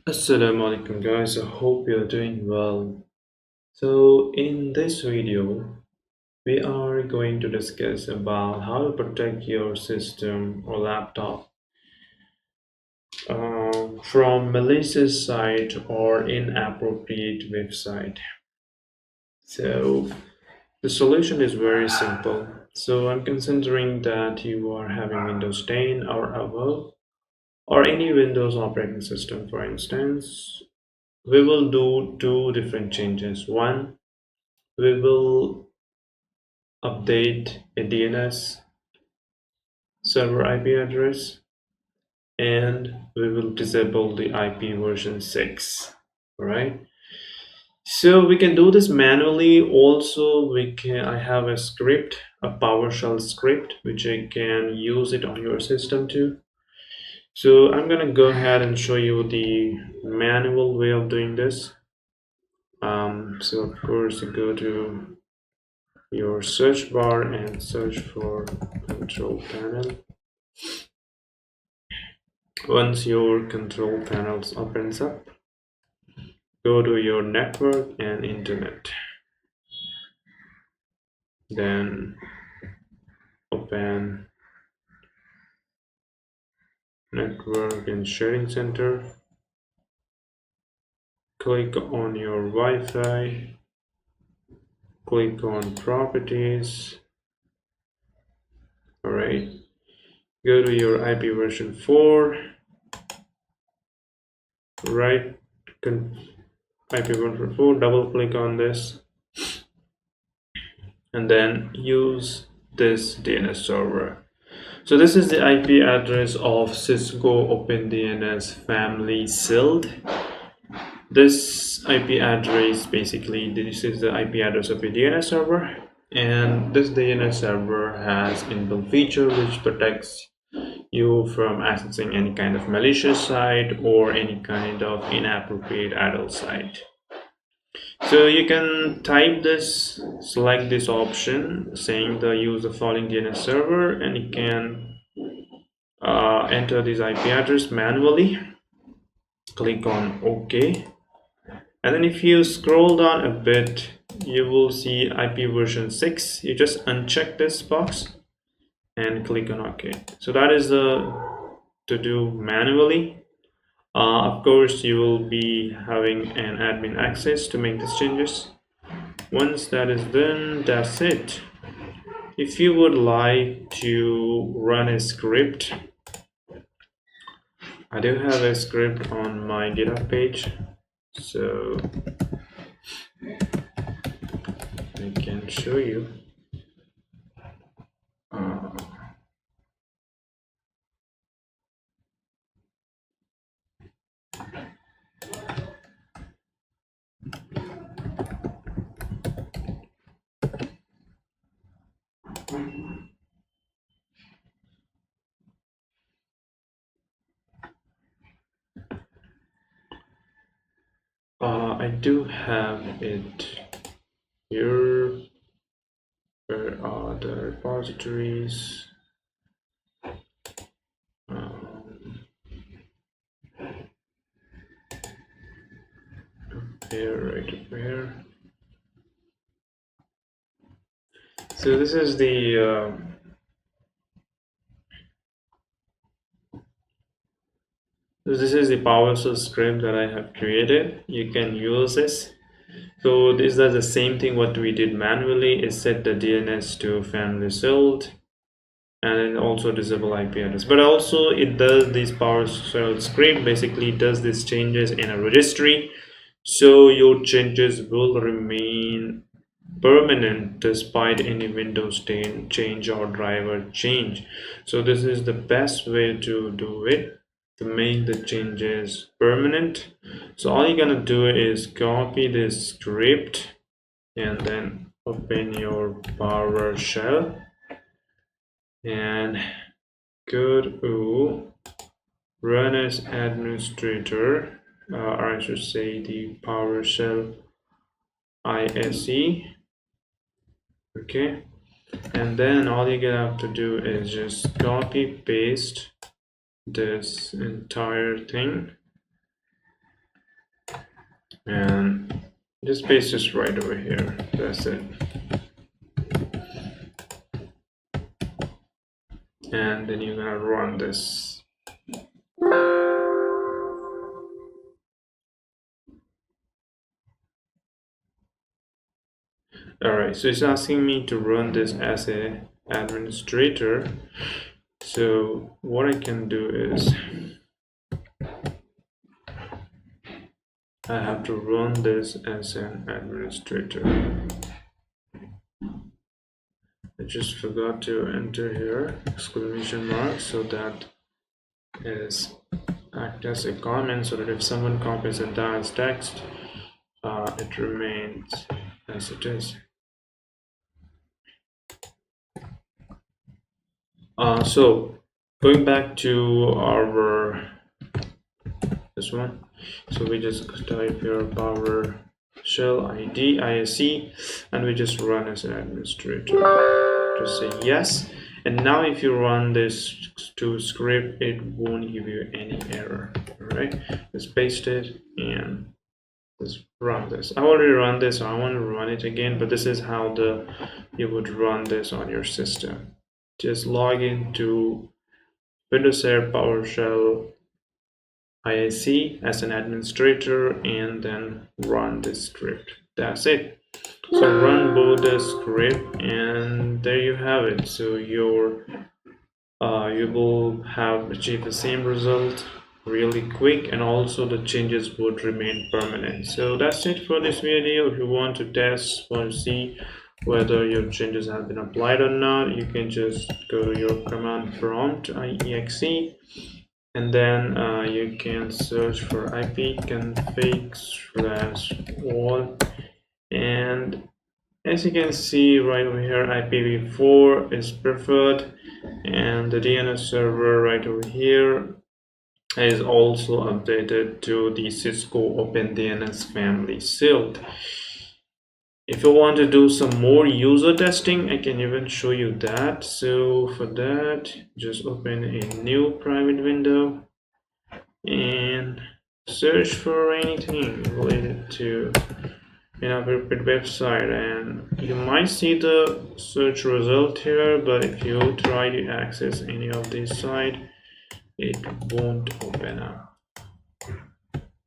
Assalamu alaikum guys, I hope you're doing well. So in this video, we are going to discuss about how to protect your system or laptop from malicious site or inappropriate website. So the solution is very simple. So I'm considering that you are having Windows 10 or above or any Windows operating system, for instance. We will do two different changes. One, we will update a DNS server IP address, and we will disable the IP version 6. All right. So we can do this manually. Also, I have a script, a PowerShell script, which I can use it on your system too. So I'm gonna go ahead and show you the manual way of doing this. So of course, you go to your search bar and search for control panel. Once your control panel opens up, go to your network and internet. Then open network and sharing center. Click on your Wi-Fi. Click on properties. Alright. Go to your IP version 4. Right. IP version 4. Double click on this. And then use this DNS server. So this is the IP address of Cisco OpenDNS family SILD. This IP address, basically this is the IP address of a DNS server, and this DNS server has inbuilt feature which protects you from accessing any kind of malicious site or any kind of inappropriate adult site. So you can type this, select this option saying the use the following DNS server, and you can enter this IP address manually. Click on OK, and then if you scroll down a bit, you will see IP version 6. You just uncheck this box and click on OK. So that is to do manually. Of course, you will be having an admin access to make these changes. Once that is done, that's it. If you would like to run a script, I do have a script on my GitHub page, so I can show you. I do have it here. Where are the repositories? Here, right up here. So this is the PowerShell script that I have created. You can use this. So this does the same thing what we did manually, is set the DNS to family SILD and then also disable IP address. But also it does this PowerShell script basically does these changes in a registry, so your changes will remain permanent despite any Windows 10 change or driver change. So this is the best way to do it, to make the changes permanent. So all you're gonna do is copy this script and then open your PowerShell and go to run as administrator, or I should say the PowerShell ISE. Okay, and then all you have to do is just copy paste this entire thing and just paste this right over here. That's it. And then you're gonna run this. Alright, so it's asking me to run this as a administrator. So what I can do is I have to run this as an administrator. I just forgot to enter here exclamation mark, so that is act as a comment, so that if someone copies and dials text, it remains as it is. So going back to our this one, so we just type here PowerShell ID ISC, and we just run as an administrator. Just say yes, and now if you run this to script, it won't give you any error. All right, just paste it and just run this. I already run this, so I want to run it again, but this is how you would run this on your system. Just log into Windows Air PowerShell ISC as an administrator and then run this script. That's it. So run both the script and there you have it. So you will have achieved the same result really quick, and also the changes would remain permanent. So that's it for this video. If you want to test or see whether your changes have been applied or not, you can just go to your command prompt exe, and then you can search for ipconfig/wall, and as you can see right over here, IPv4 is preferred, and the DNS server right over here is also updated to the Cisco OpenDNS family sealed. If you want to do some more user testing, I can even show you that. So for that, just open a new private window and search for anything related to an appropriate website, and you might see the search result here, but if you try to access any of these sites, it won't open up.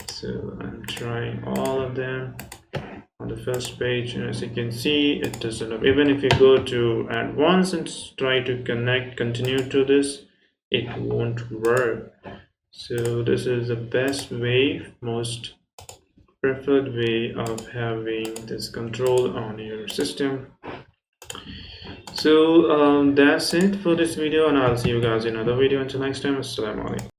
So I'm trying all of them on the first page, and as you can see, it doesn't open. Even if you go to advanced and try to continue to this, it won't work. So this is the best way, most preferred way of having this control on your system. So that's it for this video, and I'll see you guys in another video. Until next time, assalamu alaikum.